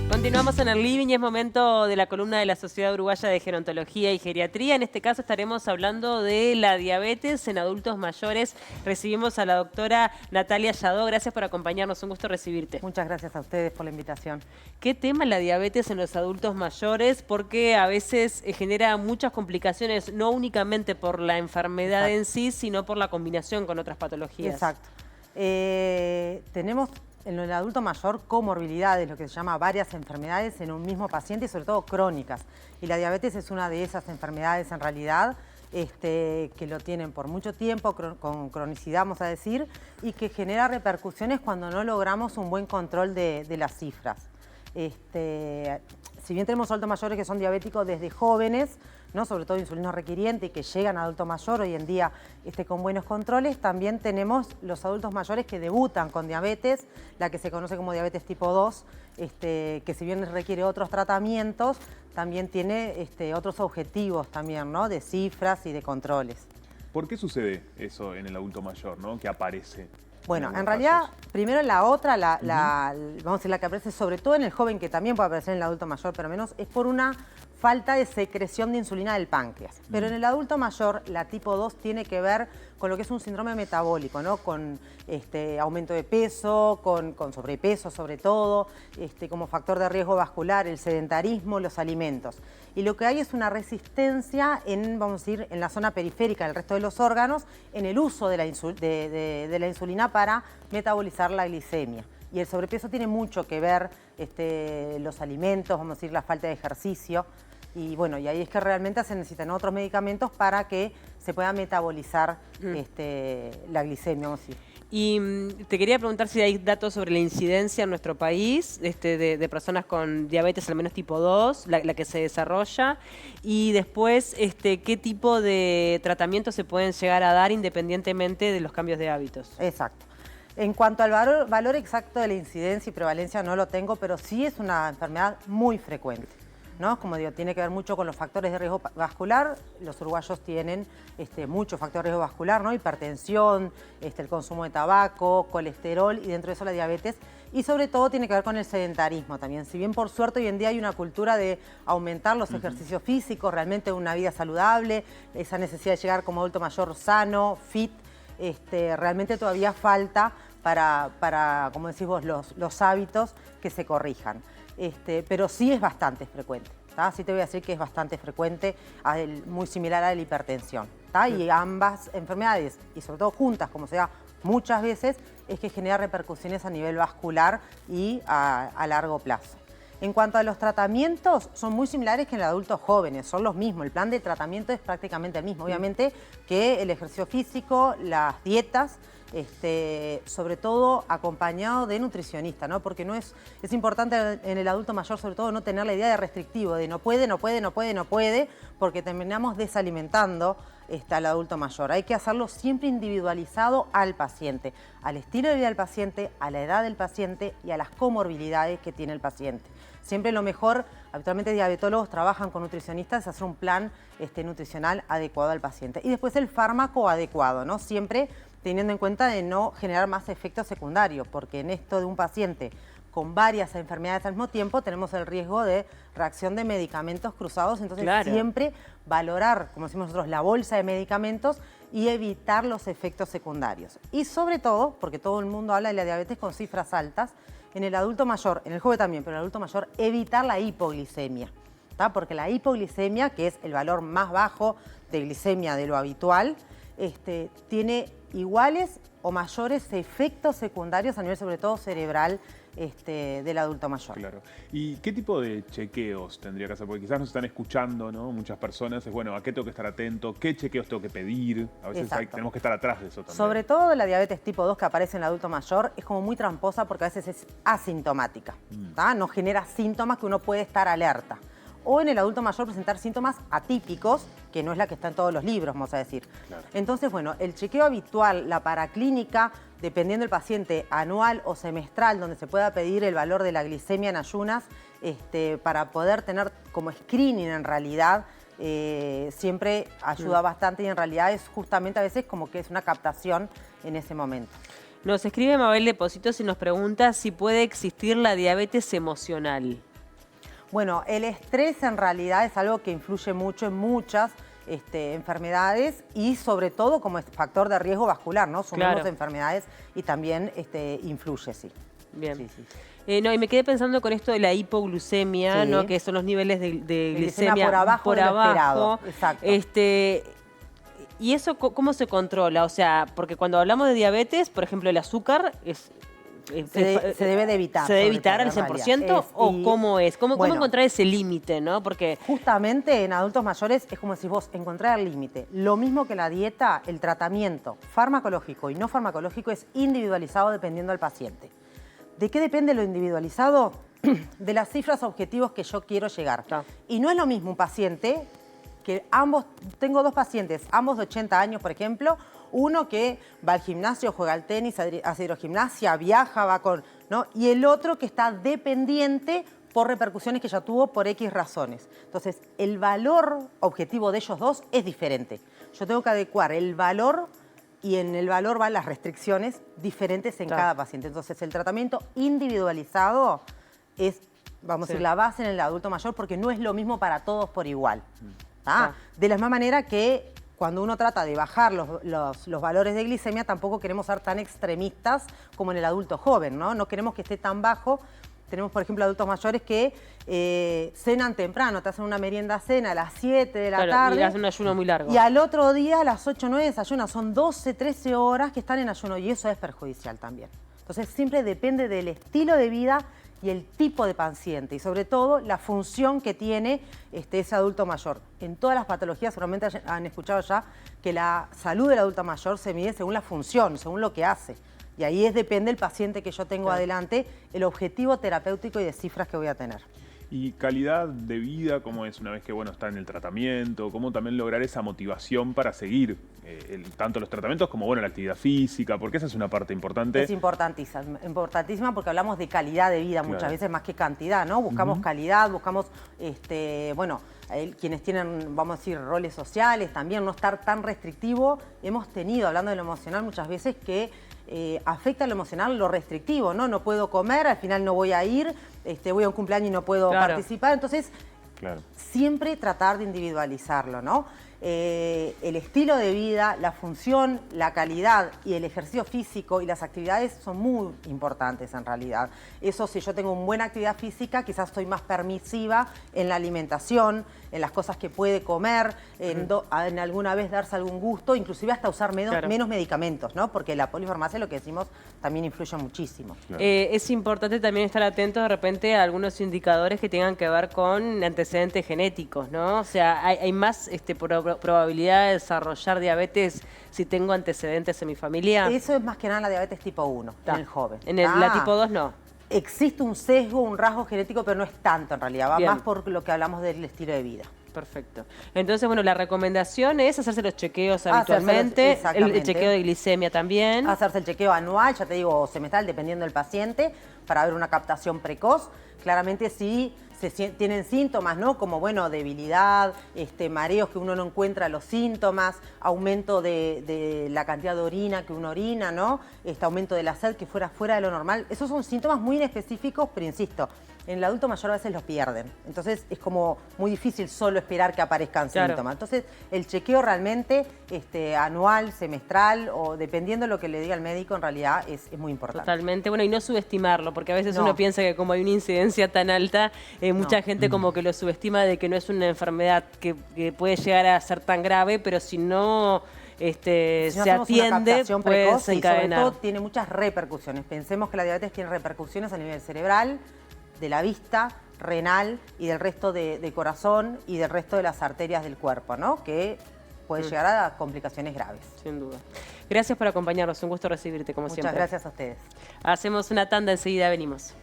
Continuamos en el living y es momento de la columna de la Sociedad Uruguaya de Gerontología y Geriatría. En este caso estaremos hablando de la diabetes en adultos mayores. Recibimos a la doctora Natalia Lladó. Gracias por acompañarnos, un gusto recibirte. Muchas gracias a ustedes por la invitación. ¿Qué tema la diabetes en los adultos mayores? Porque a veces genera muchas complicaciones, no únicamente por la enfermedad en sí, sino por la combinación con otras patologías. Exacto. Tenemos en el adulto mayor comorbilidades, lo que se llama varias enfermedades en un mismo paciente y sobre todo crónicas. Y la diabetes es una de esas enfermedades en realidad que lo tienen por mucho tiempo, con cronicidad vamos a decir, y que genera repercusiones cuando no logramos un buen control de las cifras. Si bien tenemos adultos mayores que son diabéticos desde jóvenes, ¿no? Sobre todo insulino requiriente y que llegan a adulto mayor hoy en día con buenos controles, también tenemos los adultos mayores que debutan con diabetes, la que se conoce como diabetes tipo 2, que si bien requiere otros tratamientos, también tiene otros objetivos también, ¿no? De cifras y de controles. ¿Por qué sucede eso en el adulto mayor, ¿no? Que aparece? Bueno, en realidad, primero la otra, vamos a decir, la que aparece sobre todo en el joven, que también puede aparecer en el adulto mayor, pero menos, es por una falta de secreción de insulina del páncreas. Pero en el adulto mayor, la tipo 2 tiene que ver con lo que es un síndrome metabólico, ¿no? Con aumento de peso, con sobrepeso sobre todo, como factor de riesgo vascular, el sedentarismo, los alimentos. Y lo que hay es una resistencia vamos a decir, en la zona periférica del resto de los órganos, en el uso de la insulina para metabolizar la glicemia. Y el sobrepeso tiene mucho que ver los alimentos, vamos a decir, la falta de ejercicio. Y bueno, y ahí es que realmente se necesitan otros medicamentos para que se pueda metabolizar la glicemia, vamos a decir. Y te quería preguntar si hay datos sobre la incidencia en nuestro país de personas con diabetes al menos tipo 2, la que se desarrolla, y después qué tipo de tratamientos se pueden llegar a dar independientemente de los cambios de hábitos. Exacto. En cuanto al valor exacto de la incidencia y prevalencia no lo tengo, pero sí es una enfermedad muy frecuente, ¿no? Como digo, tiene que ver mucho con los factores de riesgo vascular. Los uruguayos tienen mucho factor de riesgo vascular, ¿no? Hipertensión, el consumo de tabaco, colesterol y dentro de eso la diabetes. Y sobre todo tiene que ver con el sedentarismo también. Si bien por suerte hoy en día hay una cultura de aumentar los ejercicios físicos, realmente una vida saludable, esa necesidad de llegar como adulto mayor sano, fit, realmente todavía falta para como decís vos, los hábitos que se corrijan. Pero sí es bastante frecuente, ¿tá? Sí te voy a decir que es bastante frecuente, muy similar a la hipertensión, ¿tá? Y ambas enfermedades, y sobre todo juntas, como se da muchas veces, es que genera repercusiones a nivel vascular y a largo plazo. En cuanto a los tratamientos, son muy similares que en los adultos jóvenes, son los mismos. El plan de tratamiento es prácticamente el mismo. Obviamente que el ejercicio físico, las dietas, sobre todo acompañado de nutricionista, ¿no? Porque es importante en el adulto mayor, sobre todo, no tener la idea de restrictivo, de no puede, porque terminamos desalimentando al adulto mayor. Hay que hacerlo siempre individualizado al paciente, al estilo de vida del paciente, a la edad del paciente y a las comorbilidades que tiene el paciente. Siempre lo mejor, habitualmente diabetólogos trabajan con nutricionistas, es hacer un plan nutricional adecuado al paciente. Y después el fármaco adecuado, ¿no? Siempre teniendo en cuenta de no generar más efectos secundarios, porque en esto de un paciente con varias enfermedades al mismo tiempo tenemos el riesgo de reacción de medicamentos cruzados, entonces siempre valorar, como decimos nosotros, la bolsa de medicamentos y evitar los efectos secundarios. Y sobre todo, porque todo el mundo habla de la diabetes con cifras altas, en el adulto mayor, en el joven también, pero en el adulto mayor, evitar la hipoglicemia, ¿tá? Porque la hipoglicemia, que es el valor más bajo de glicemia de lo habitual, tiene iguales o mayores efectos secundarios a nivel sobre todo cerebral del adulto mayor. Claro. ¿Y qué tipo de chequeos tendría que hacer? Porque quizás nos están escuchando, ¿no? Muchas personas, bueno, ¿a qué tengo que estar atento? ¿Qué chequeos tengo que pedir? A veces tenemos que estar atrás de eso también. Sobre todo la diabetes tipo 2 que aparece en el adulto mayor es como muy tramposa porque a veces es asintomática, ¿tá? No genera síntomas que uno puede estar alerta. O en el adulto mayor presentar síntomas atípicos, que no es la que está en todos los libros, vamos a decir. Claro. Entonces, bueno, el chequeo habitual, la paraclínica, dependiendo del paciente, anual o semestral, donde se pueda pedir el valor de la glicemia en ayunas, para poder tener como screening en realidad, siempre ayuda bastante y en realidad es justamente a veces como que es una captación en ese momento. Nos escribe Mabel Depósitos y nos pregunta si puede existir la diabetes emocional. Bueno, el estrés en realidad es algo que influye mucho en muchas enfermedades y sobre todo como factor de riesgo vascular, ¿no? Sumamos Claro. enfermedades y también influye, sí. Bien. Sí, sí. No, y me quedé pensando con esto de la hipoglucemia, Sí. ¿no? Que son los niveles de Glicemia glicemia por abajo de lo esperado. Exacto. ¿Y eso cómo se controla? O sea, porque cuando hablamos de diabetes, por ejemplo, el azúcar Se debe de evitar. ¿Se debe sobre evitar todo, al en realidad. 100%? ¿O cómo es? ¿Cómo Bueno, encontrar ese límite, no? Porque justamente en adultos mayores es como si vos encontrar el límite. Lo mismo que la dieta, el tratamiento farmacológico y no farmacológico es individualizado dependiendo del paciente. ¿De qué depende lo individualizado? De las cifras objetivos que yo quiero llegar. Claro. Y no es lo mismo un paciente que tengo dos pacientes, ambos de 80 años, por ejemplo, uno que va al gimnasio, juega al tenis, hace hidrogimnasia, viaja, va con, ¿no? Y el otro que está dependiente por repercusiones que ya tuvo por X razones. Entonces, el valor objetivo de ellos dos es diferente. Yo tengo que adecuar el valor y en el valor van las restricciones diferentes en cada paciente. Entonces, el tratamiento individualizado es, vamos a decir, la base en el adulto mayor porque no es lo mismo para todos por igual. De la misma manera que cuando uno trata de bajar los valores de glicemia, tampoco queremos ser tan extremistas como en el adulto joven, ¿no? No queremos que esté tan bajo. Tenemos, por ejemplo, adultos mayores que cenan temprano, te hacen una merienda cena a las 7 de la tarde. Y hacen un ayuno muy largo. Y al otro día a las 8 o 9 desayunan. Son 12, 13 horas que están en ayuno y eso es perjudicial también. Entonces siempre depende del estilo de vida y el tipo de paciente y sobre todo la función que tiene ese adulto mayor. En todas las patologías seguramente han escuchado ya que la salud del adulto mayor se mide según la función, según lo que hace. Y ahí depende del paciente que yo tengo adelante, el objetivo terapéutico y de cifras que voy a tener. Y calidad de vida, ¿cómo es una vez que está en el tratamiento? ¿Cómo también lograr esa motivación para seguir tanto los tratamientos como la actividad física? Porque esa es una parte importante. Es importantísima porque hablamos de calidad de vida muchas veces más que cantidad, ¿no? Buscamos calidad, buscamos, quienes tienen, vamos a decir, roles sociales también, no estar tan restrictivo. Hemos tenido, hablando de lo emocional, muchas veces que afecta a lo emocional lo restrictivo, ¿no? No puedo comer, al final no voy a ir, voy a un cumpleaños y no puedo participar. Entonces, siempre tratar de individualizarlo, ¿no? El estilo de vida, la función, la calidad y el ejercicio físico y las actividades son muy importantes en realidad. Eso, si yo tengo una buena actividad física, quizás estoy más permisiva en la alimentación, en las cosas que puede comer, en alguna vez darse algún gusto, inclusive hasta usar menos medicamentos, ¿no? Porque la polifarmacia, lo que decimos, también influye muchísimo. Es importante también estar atentos de repente a algunos indicadores que tengan que ver con antecedentes genéticos, ¿no? O sea, hay más probabilidad de desarrollar diabetes si tengo antecedentes en mi familia. Eso es más que nada la diabetes tipo 1, en el joven. La tipo 2 no. Existe un sesgo, un rasgo genético, pero no es tanto en realidad. Va más por lo que hablamos del estilo de vida. Perfecto. Entonces, la recomendación es hacerse los chequeos habitualmente, el chequeo de glicemia también. Hacerse el chequeo anual, ya te digo, o semestral, dependiendo del paciente, para ver una captación precoz. Claramente sí tienen síntomas, ¿no? Como, debilidad, mareos que uno no encuentra los síntomas, aumento de la cantidad de orina que uno orina, ¿no? Aumento de la sed que fuera de lo normal. Esos son síntomas muy inespecíficos, pero insisto, en el adulto mayor a veces los pierden. Entonces es como muy difícil solo esperar que aparezcan síntomas. Entonces el chequeo realmente anual, semestral o dependiendo de lo que le diga el médico en realidad es muy importante. Totalmente. Y no subestimarlo, porque a veces uno piensa que como hay una incidencia tan alta, mucha gente como que lo subestima de que no es una enfermedad que puede llegar a ser tan grave, pero si no... se atiende, puede desencadenar. Y sobre todo tiene muchas repercusiones. Pensemos que la diabetes tiene repercusiones a nivel cerebral, de la vista, renal y del resto de corazón y del resto de las arterias del cuerpo, ¿no? Que puede llegar a complicaciones graves. Sin duda. Gracias por acompañarnos, un gusto recibirte como siempre. Muchas gracias a ustedes. Hacemos una tanda, enseguida venimos.